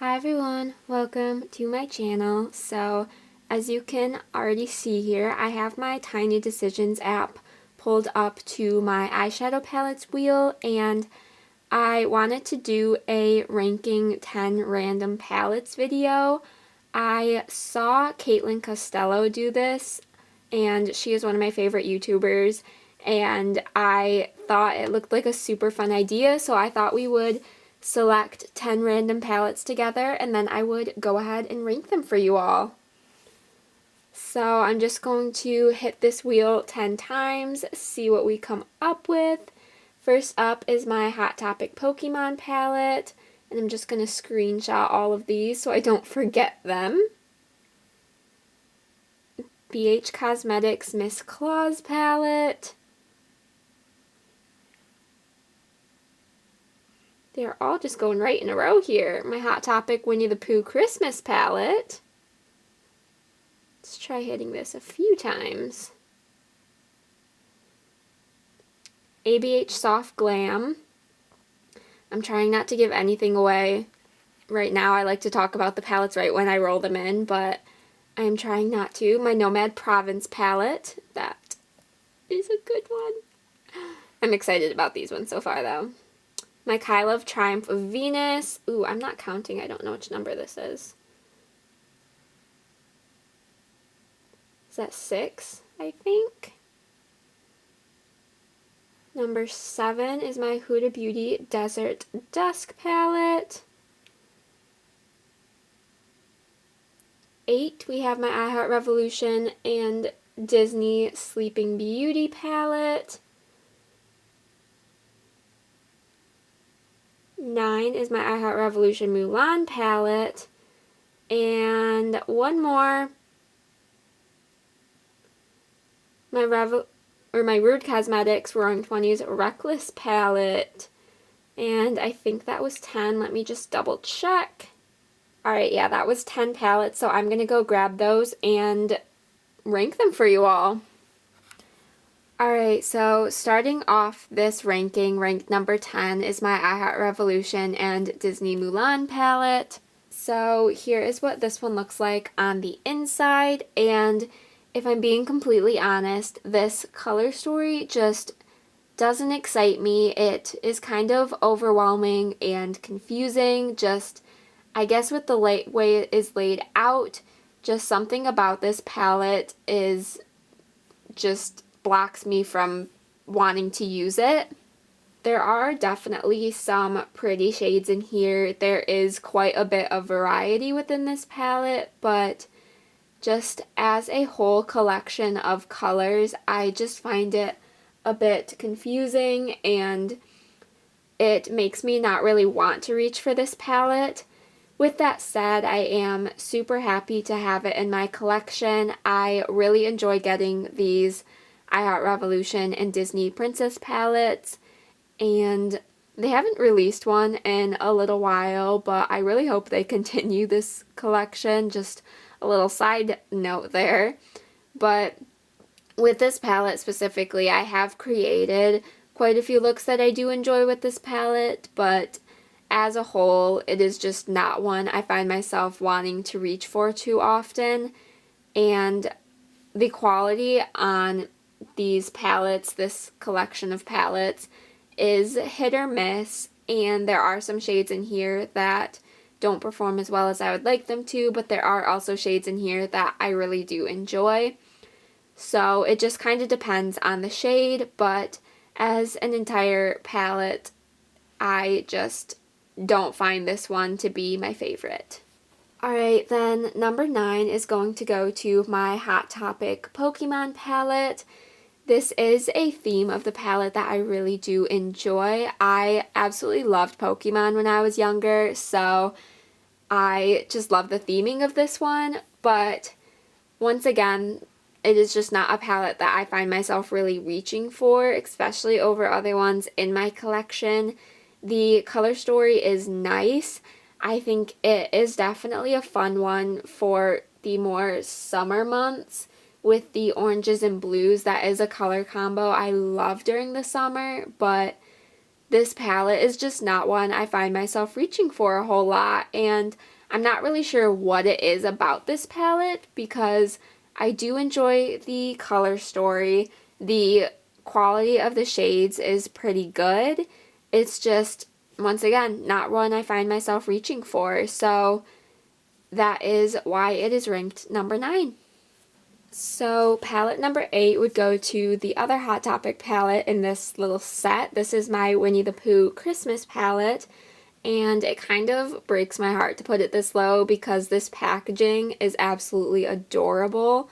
Hi everyone, welcome to my channel. So as you can already see here, I have my Tiny Decisions app pulled up to my eyeshadow palettes wheel, and I wanted to do a ranking 10 random palettes video. I saw Caitlin Costello do this, and she is one of my favorite YouTubers, and I thought it looked like a super fun idea, so I thought we would select 10 random palettes together, and then I would go ahead and rank them for you all. So I'm just going to hit this wheel 10 times, see what we come up with. First up is my Hot Topic Pokemon palette, and I'm just going to screenshot all of these so I don't forget them. BH Cosmetics Miss Claus palette. They're all just going right in a row here. My Hot Topic Winnie the Pooh Christmas palette. Let's try hitting this a few times. ABH Soft Glam. I'm trying not to give anything away right now. I like to talk about the palettes right when I roll them in, but I'm trying not to. My Nomad Province palette. That is a good one. I'm excited about these ones so far, though. My Kylove Triumph of Venus. Ooh, I'm not counting. I don't know which number this is. Is that 6, I think? Number 7 is my Huda Beauty Desert Dusk palette. 8, we have my I Heart Revolution and Disney Sleeping Beauty palette. 9 is my I Heart Revolution Mulan palette. And one more. My Rude Cosmetics Roaring 20s Reckless palette. And I think that was 10. Let me just double check. Alright, yeah, that was 10 palettes, so I'm going to go grab those and rank them for you all. Alright, so starting off this ranking, ranked number 10 is my I Heart Revolution and Disney Mulan palette. So here is what this one looks like on the inside, and if I'm being completely honest, this color story just doesn't excite me. It is kind of overwhelming and confusing, just I guess with the way it is laid out, just something about this palette is just blocks me from wanting to use it. There are definitely some pretty shades in here. There is quite a bit of variety within this palette, but just as a whole collection of colors, I just find it a bit confusing, and it makes me not really want to reach for this palette. With that said, I am super happy to have it in my collection. I really enjoy getting these I Heart Revolution and Disney Princess palettes, and they haven't released one in a little while, but I really hope they continue this collection. Just a little side note there. But with this palette specifically, I have created quite a few looks that I do enjoy with this palette, but as a whole, it is just not one I find myself wanting to reach for too often. And the quality on these palettes, this collection of palettes, is hit or miss, and there are some shades in here that don't perform as well as I would like them to, but there are also shades in here that I really do enjoy. So it just kind of depends on the shade, but as an entire palette, I just don't find this one to be my favorite. Alright, then number 9 is going to go to my Hot Topic Pokemon palette. This is a theme of the palette that I really do enjoy. I absolutely loved Pokemon when I was younger, so I just love the theming of this one, but once again, it is just not a palette that I find myself really reaching for, especially over other ones in my collection. The color story is nice. I think it is definitely a fun one for the more summer months with the oranges and blues. That is a color combo I love during the summer, but this palette is just not one I find myself reaching for a whole lot, and I'm not really sure what it is about this palette because I do enjoy the color story. The quality of the shades is pretty good. It's just, once again, not one I find myself reaching for, so that is why it is ranked number 9. So palette number 8 would go to the other Hot Topic palette in this little set. This is my Winnie the Pooh Christmas palette, and it kind of breaks my heart to put it this low because this packaging is absolutely adorable.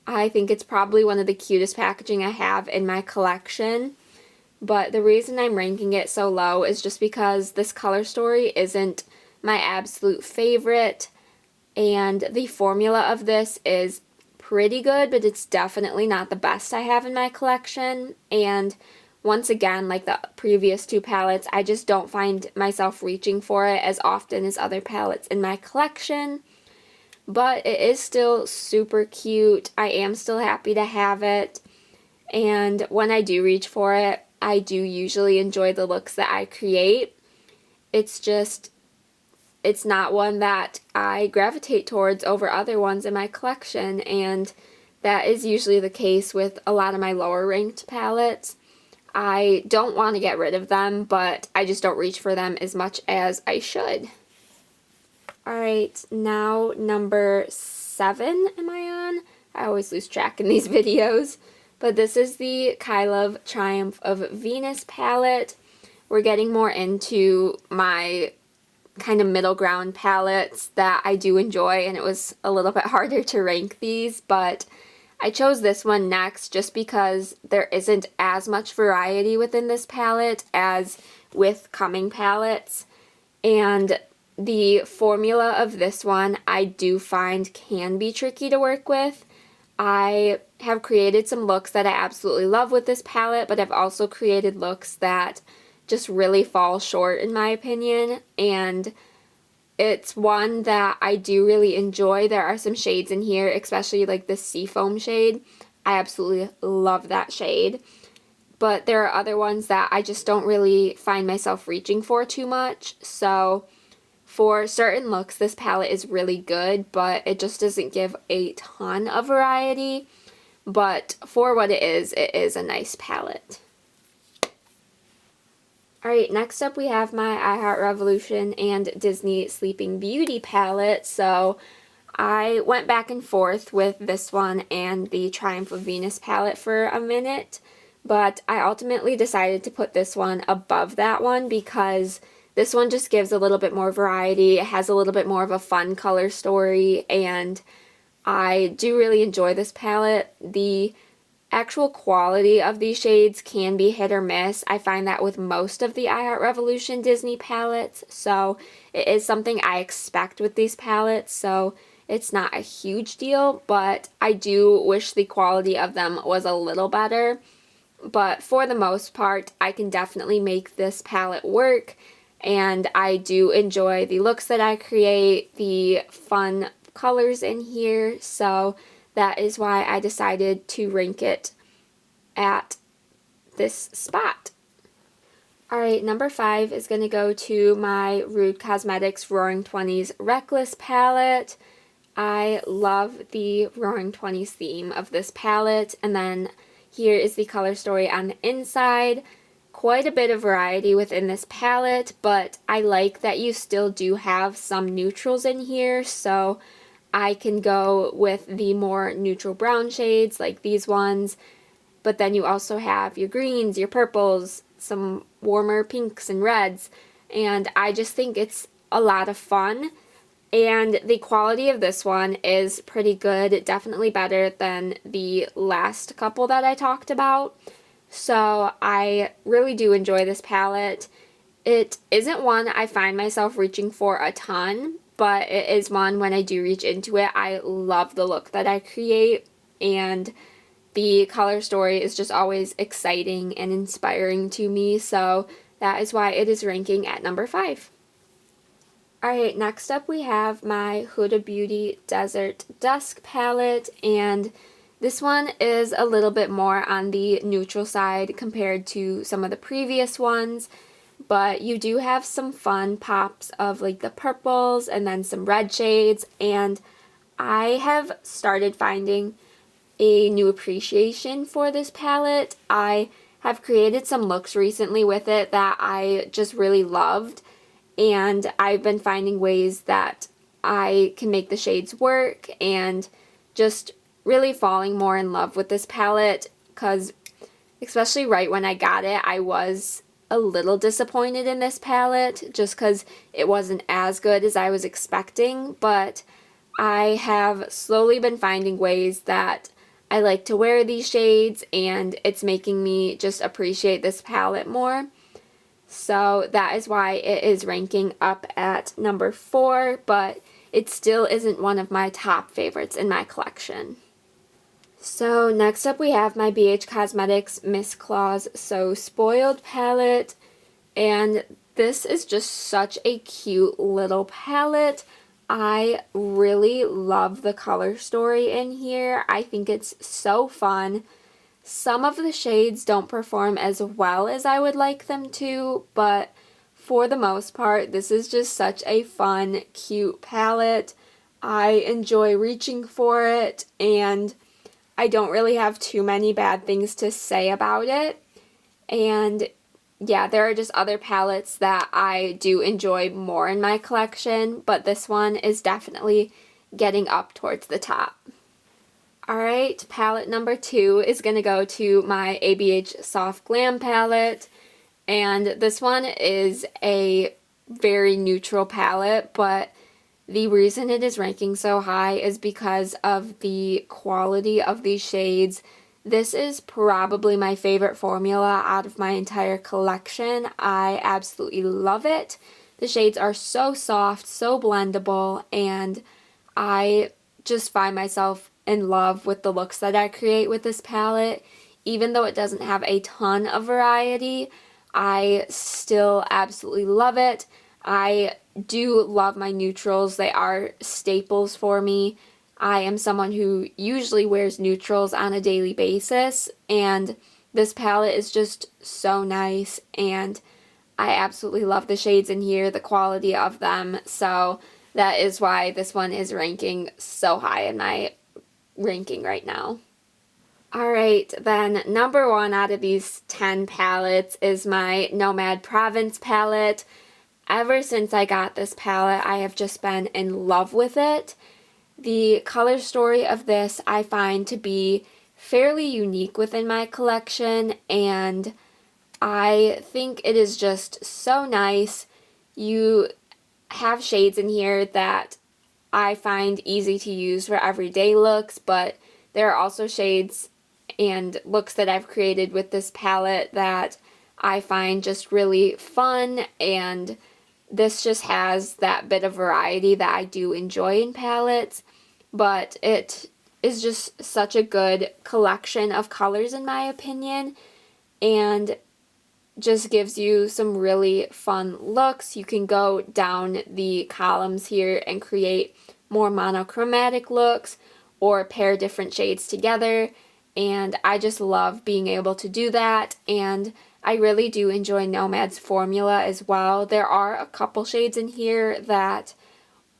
I think it's probably one of the cutest packaging I have in my collection, but the reason I'm ranking it so low is just because this color story isn't my absolute favorite, and the formula of this is pretty good, but it's definitely not the best I have in my collection. And once again, like the previous 2 palettes, I just don't find myself reaching for it as often as other palettes in my collection. But it is still super cute. I am still happy to have it. And when I do reach for it, I do usually enjoy the looks that I create. It's just, it's not one that I gravitate towards over other ones in my collection, and that is usually the case with a lot of my lower ranked palettes. I don't want to get rid of them, but I just don't reach for them as much as I should. Alright, now number 7 am I on? I always lose track in these videos. But this is the Kyla Triumph of Venus palette. We're getting more into my kind of middle ground palettes that I do enjoy, and it was a little bit harder to rank these, but I chose this one next just because there isn't as much variety within this palette as with coming palettes, and the formula of this one I do find can be tricky to work with. I have created some looks that I absolutely love with this palette, but I've also created looks that just really fall short in my opinion, and it's one that I do really enjoy. There are some shades in here, especially like the Seafoam shade. I absolutely love that shade. But there are other ones that I just don't really find myself reaching for too much. So for certain looks, this palette is really good, but it just doesn't give a ton of variety. But for what it is a nice palette. Alright, next up we have my I Heart Revolution and Disney Sleeping Beauty palette. So I went back and forth with this one and the Triumph of Venus palette for a minute, but I ultimately decided to put this one above that one because this one just gives a little bit more variety. It has a little bit more of a fun color story, and I do really enjoy this palette. The actual quality of these shades can be hit or miss. I find that with most of the I Heart Revolution Disney palettes, so it is something I expect with these palettes, so it's not a huge deal, but I do wish the quality of them was a little better. But for the most part, I can definitely make this palette work, and I do enjoy the looks that I create, the fun colors in here, so that is why I decided to rank it at this spot. Alright, number 5 is going to go to my Rude Cosmetics Roaring Twenties Reckless palette. I love the Roaring Twenties theme of this palette, and then here is the color story on the inside. Quite a bit of variety within this palette, but I like that you still do have some neutrals in here, so I can go with the more neutral brown shades like these ones, but then you also have your greens, your purples, some warmer pinks and reds, and I just think it's a lot of fun. And the quality of this one is pretty good, definitely better than the last couple that I talked about. So I really do enjoy this palette. It isn't one I find myself reaching for a ton, but it is one when I do reach into it, I love the look that I create, and the color story is just always exciting and inspiring to me, so that is why it is ranking at number 5. Alright, next up we have my Huda Beauty Desert Dusk palette, and this one is a little bit more on the neutral side compared to some of the previous ones, but you do have some fun pops of like the purples and then some red shades, and I have started finding a new appreciation for this palette. I have created some looks recently with it that I just really loved, and I've been finding ways that I can make the shades work and just really falling more in love with this palette, because especially right when I got it, I was a little disappointed in this palette just because it wasn't as good as I was expecting, but I have slowly been finding ways that I like to wear these shades, and it's making me just appreciate this palette more. So that is why it is ranking up at number 4, but it still isn't one of my top favorites in my collection. So next up we have my BH Cosmetics Miss Claus So Spoiled palette, and this is just such a cute little palette. I really love the color story in here. I think it's so fun. Some of the shades don't perform as well as I would like them to, but for the most part, this is just such a fun, cute palette. I enjoy reaching for it, and I don't really have too many bad things to say about it. And yeah, there are just other palettes that I do enjoy more in my collection, but this one is definitely getting up towards the top. Alright, palette number 2 is going to go to my ABH Soft Glam palette, and this one is a very neutral palette, but the reason it is ranking so high is because of the quality of these shades. This is probably my favorite formula out of my entire collection. I absolutely love it. The shades are so soft, so blendable, and I just find myself in love with the looks that I create with this palette. Even though it doesn't have a ton of variety, I still absolutely love it. I do love my neutrals. They are staples for me. I am someone who usually wears neutrals on a daily basis, and this palette is just so nice, and I absolutely love the shades in here, the quality of them, so that is why this one is ranking so high in my ranking right now. Alright, then number 1 out of these 10 palettes is my Nomad Province palette. Ever since I got this palette, I have just been in love with it. The color story of this I find to be fairly unique within my collection, and I think it is just so nice. You have shades in here that I find easy to use for everyday looks, but there are also shades and looks that I've created with this palette that I find just really fun, and this just has that bit of variety that I do enjoy in palettes, but it is just such a good collection of colors in my opinion, and just gives you some really fun looks. You can go down the columns here and create more monochromatic looks or pair different shades together, and I just love being able to do that, and I really do enjoy Nomad's formula as well. There are a couple shades in here that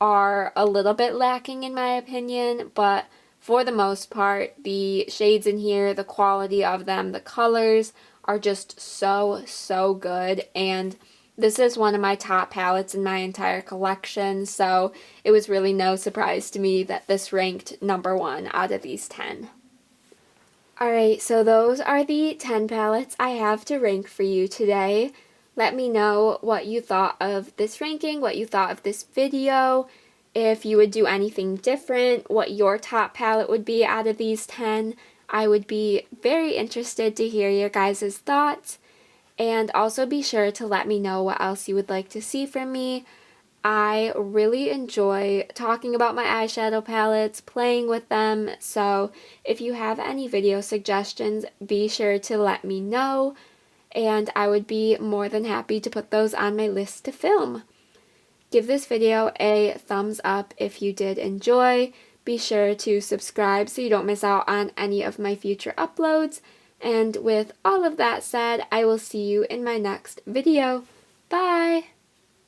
are a little bit lacking in my opinion, but for the most part, the shades in here, the quality of them, the colors are just so good, and this is one of my top palettes in my entire collection, so it was really no surprise to me that this ranked number 1 out of these 10. Alright, so those are the 10 palettes I have to rank for you today. Let me know what you thought of this ranking, what you thought of this video, if you would do anything different, what your top palette would be out of these 10. I would be very interested to hear your guys' thoughts, and also be sure to let me know what else you would like to see from me. I really enjoy talking about my eyeshadow palettes, playing with them, so if you have any video suggestions, be sure to let me know, and I would be more than happy to put those on my list to film. Give this video a thumbs up if you did enjoy. Be sure to subscribe so you don't miss out on any of my future uploads. And with all of that said, I will see you in my next video. Bye!